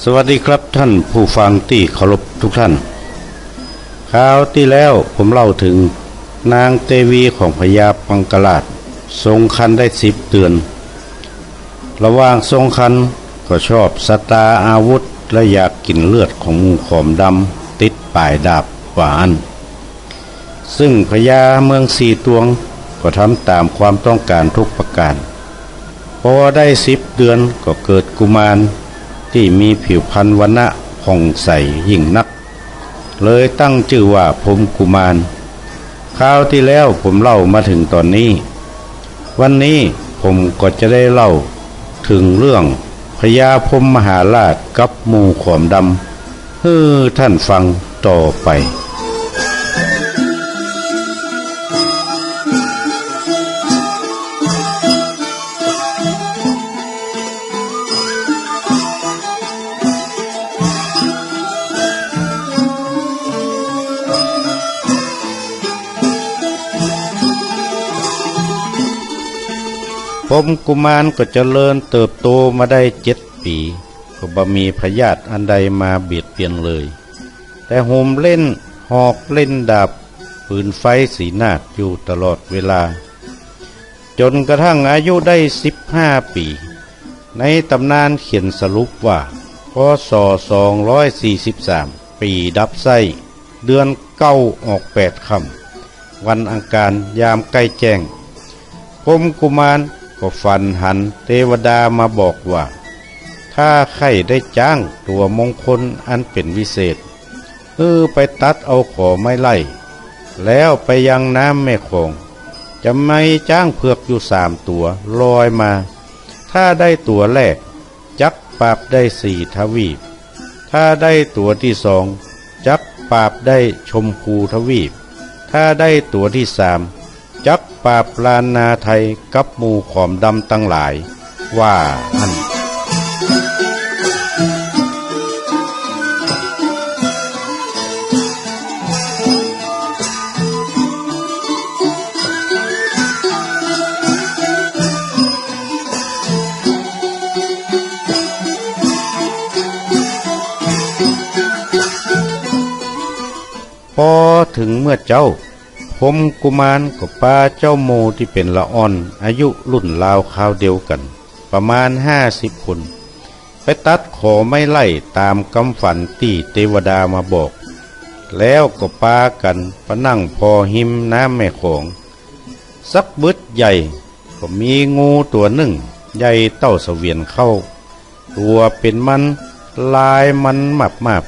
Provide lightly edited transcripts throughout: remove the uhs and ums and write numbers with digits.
สวัสดีครับท่านผู้ฟังที่เคารพทุกท่านคราวที่แล้วผมเล่าถึงนางเทวีของพญาปังกราชทรงครรภ์ได้10 เดือนระหว่างทรงครรภ์ก็ชอบสตาอาวุธและอยากกินเลือดของงูขอมดำติดปลายดาบหวานซึ่งพญาเมืองสีตวงก็ทำตามความต้องการทุกประการพอได้10 เดือนก็เกิดกุมารที่มีผิวพรรณวรรณะผ่องใสยิ่งนักเลยตั้งชื่อว่าพรหมกุมารคราวที่แล้วผมเล่ามาถึงตอนนี้วันนี้ผมก็จะได้เล่าถึงเรื่องพญาพรหมมหาราชกับงูขอมดำให้ท่านฟังต่อไปพรหมกุมารก็เจริญเติบโตมาได้7 ปีก็บ่มีพยาธิอันใดมาเบียดเบียนเลยแต่โหมเล่นหอกเล่นดาบปืนไฟสีนาฏอยู่ตลอดเวลาจนกระทั่งอายุได้15 ปีในตำนานเขียนสรุปว่าพ.ศ. 243 ปีดับไส้เดือน9ออก8 ค่ำวันอังคารยามใกล้แจ้งพรหมกุมารก็ฝันหันเทวดามาบอกว่าถ้าใครได้จ้างตัวมงคลอันเป็นวิเศษไปตัดเอาขอไม้ไล่แล้วไปยังน้ำแม่คงจะไม่จ้างเผือกอยู่3 ตัวลอยมาถ้าได้ตัวแรกจักปราบได้4 ทวีปถ้าได้ตัวที่2จักปราบได้ชมพูทวีปถ้าได้ตัวที่3จักปราบลานนาไทยกับหมู่ขอมดำตั้งหลายว่าอันพอถึงเมื่อเจ้าพรหมกุมารก็พาเจ้าโมที่เป็นละอ่อนอายุรุ่นราวคราวเดียวกันประมาณ50 คนไปตัดขอไม้ไล่ตามคำฝันที่เทวดามาบอกแล้วก็พากันไปนั่งพอหิมน้ำแม่ของสักบึดใหญ่ก็มีงูตัวหนึ่งใหญ่เต้าเสวียนเข้าตัวเป็นมันลายมันหมาบ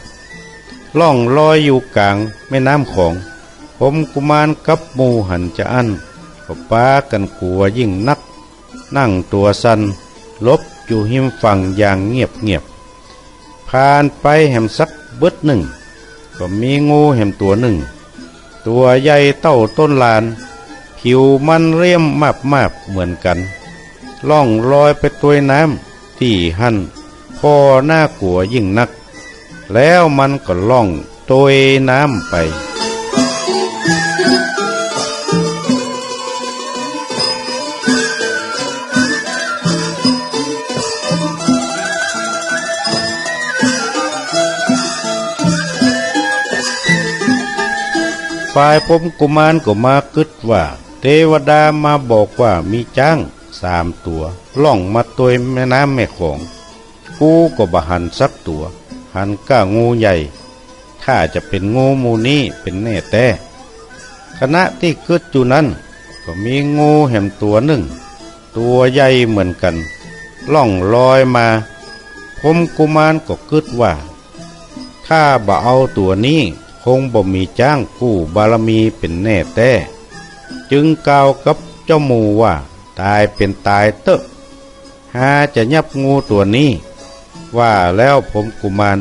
ล่องลอยอยู่กลางแม่น้ำของพรหมกุมารกับหมู่หันจะอั้นก็ปากันกลัวยิ่งนักนั่งตัวสั่นลบอยู่หิมฝั่งอย่างเงียบผ่านไปแห่มสักเบิดหนึ่งก็มีงูแห่มตัวหนึ่งตัวใหญ่เต้าต้นลานผิวมันเรียมมาบเหมือนกันล่องลอยไปตัวน้ำที่หั่นพอหน้ากลัวยิ่งนักแล้วมันก็ล่องโตยน้ำไปฝ่ายพรหมกุมารก็มาคิดว่าเทวดามาบอกว่ามีจ้าง3 ตัวล่องมาตัวแม่น้ำแม่ของกูก็บ่หันสักตัวหันก้างูใหญ่ถ้าจะเป็นงูมูนี้เป็นแน่แต่ขณะที่คิดอยู่นั้นก็มีงูแห่มตัวหนึ่งตัวใหญ่เหมือนกันล่องลอยมาพรหมกุมารก็คิดว่าถ้าบ่เอาตัวนี้คงบ่มีจ้างกู้บารมีเป็นแน่แต่จึงกล่าวกับเจ้าหมู่ว่าตายเป็นตายเตอะหาจะยับงูตัวนี้ว่าแล้วพรหมกุมาร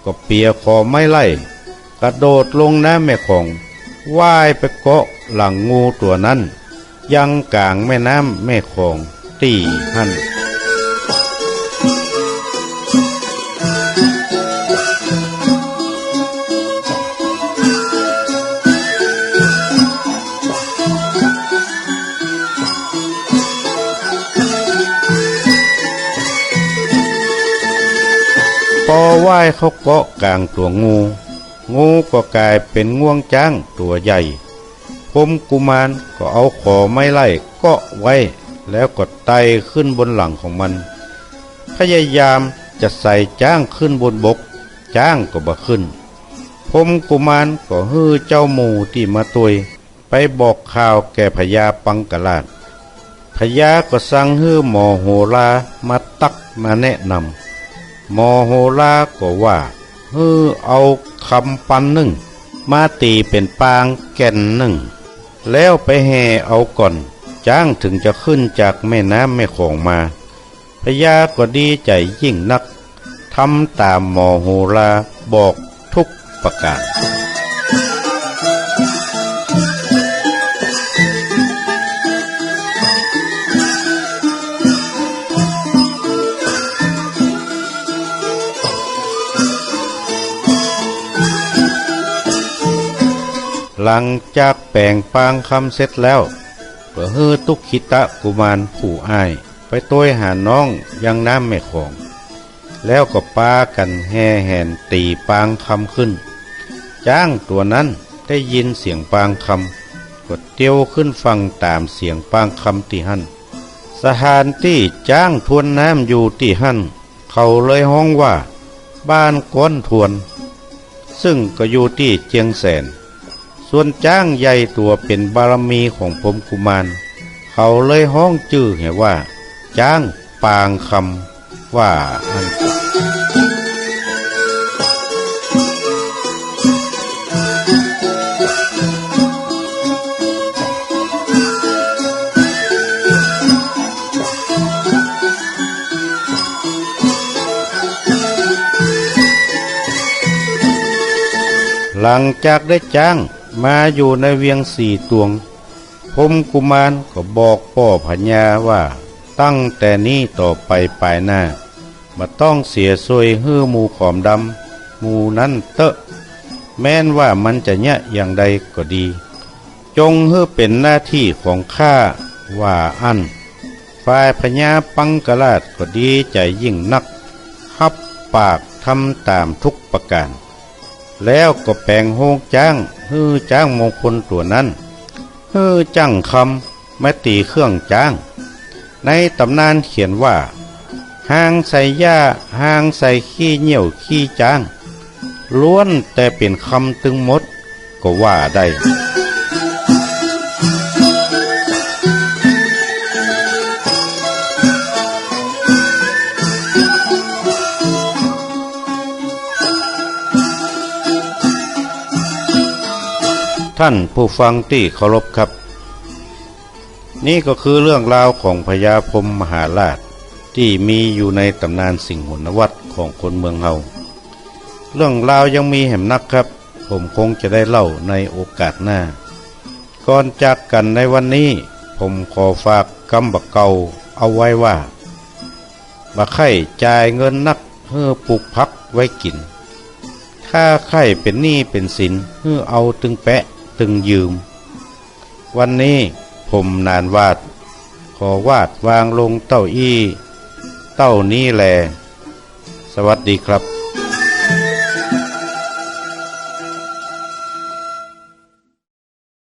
ก็เปียคอไม้ไล่กระโดดลงน้ำแม่ของว่ายไปเกาะหลังงูตัวนั้นยังกลางแม่น้ำแม่ของตีหั่น พอ ว่ายเข้าเกาะกลางตัวงู งูก็กลายเป็นง่วงจ้างตัวใหญ่พรหมกุมารก็เอาขอไม้ไล่เกาะไว้แล้วก็ไต่ขึ้นบนหลังของมันพยายามจะใส่จ้างขึ้นบนบกจ้างก็บ่ขึ้นพรหมกุมารก็ฮื้อเจ้าหมูที่มาตุยไปบอกข่าวแก่พญาปังกลาดพญาก็สั่งฮื้อหมอโหรามาตักมาแนะนำหมอโหราก็ว่าฮื้อเอาคำปันหนึ่งมาตีเป็นปางแก่นหนึ่งแล้วไปแห่เอาก่อนจ้างถึงจะขึ้นจากแม่น้ำแม่คงมาพญาก็ดีใจยิ่งนักทำตามหมอโหราบอกทุกประการหลังจากแปลงปางคำเสร็จแล้วก็ฮื้อตุกขิตะกุมารผู้อ้ายไปต้วยหาน้องยังน้ำแม่คงแล้วก็ปากันแห่แหนตีปางคำขึ้นจ้างตัวนั้นได้ยินเสียงปางคำก็เตียวขึ้นฟังตามเสียงปางคำที่หั่นสถานที่จ้างทวนน้ำอยู่ที่หั่นเขาเลยห้องว่าบ้านก้อนทวนซึ่งก็อยู่ที่เจียงแสนส่วนจ้างใหญ่ตัวเป็นบารมีของพรหมกุมารเขาเลยห้องชื่อเหว่าจ้างปางคำว่าอันหลังจากได้จ้างมาอยู่ในเวียงสี่ตวงพรหมกุมารก็บอกพ่อพญาว่าตั้งแต่นี้ต่อไปปลายหน้ามาต้องเสียซวยฮื้อหมูขอมดำหมูนั้นเตอะแม้นว่ามันจะยะอย่างใดก็ดีจงฮื้อเป็นหน้าที่ของข้าว่าอันฝ่ายพญาปังกลาดก็ดีใจยิ่งนักฮับปากทำตามทุกประการแล้วก็แปลงโฮงจ้างฮื้อจ้างมงคลตัวนั้นฮื้อจ้างคำมาตีเครื่องจ้างในตำนานเขียนว่าห้างใส่หญ้าห้างใส่ขี้เหนี่ยวขี้จ้างล้วนแต่เป็นคำตึงมดก็ว่าได้ท่านผู้ฟังที่เคารพครับนี่ก็คือเรื่องราวของพญาพรหมมหาราชที่มีอยู่ในตำนานสิงห์นวัตของคนเมืองเฮาเรื่องราวยังมีแหมนักครับผมคงจะได้เล่าในโอกาสหน้าก่อนจากกันในวันนี้ผมขอฝากคำบักเก่าเอาไว้ว่าบักไข่จ่ายเงินนักเพื่อปลูกพักไว้กินถ้าไข่เป็นหนี้เป็นสินเพื่อเอาตึงแปะตึงยืมวันนี้ผมนานวาดขอวาดวางลงเต้าอี้เต้านี้แลสวัสดีครับ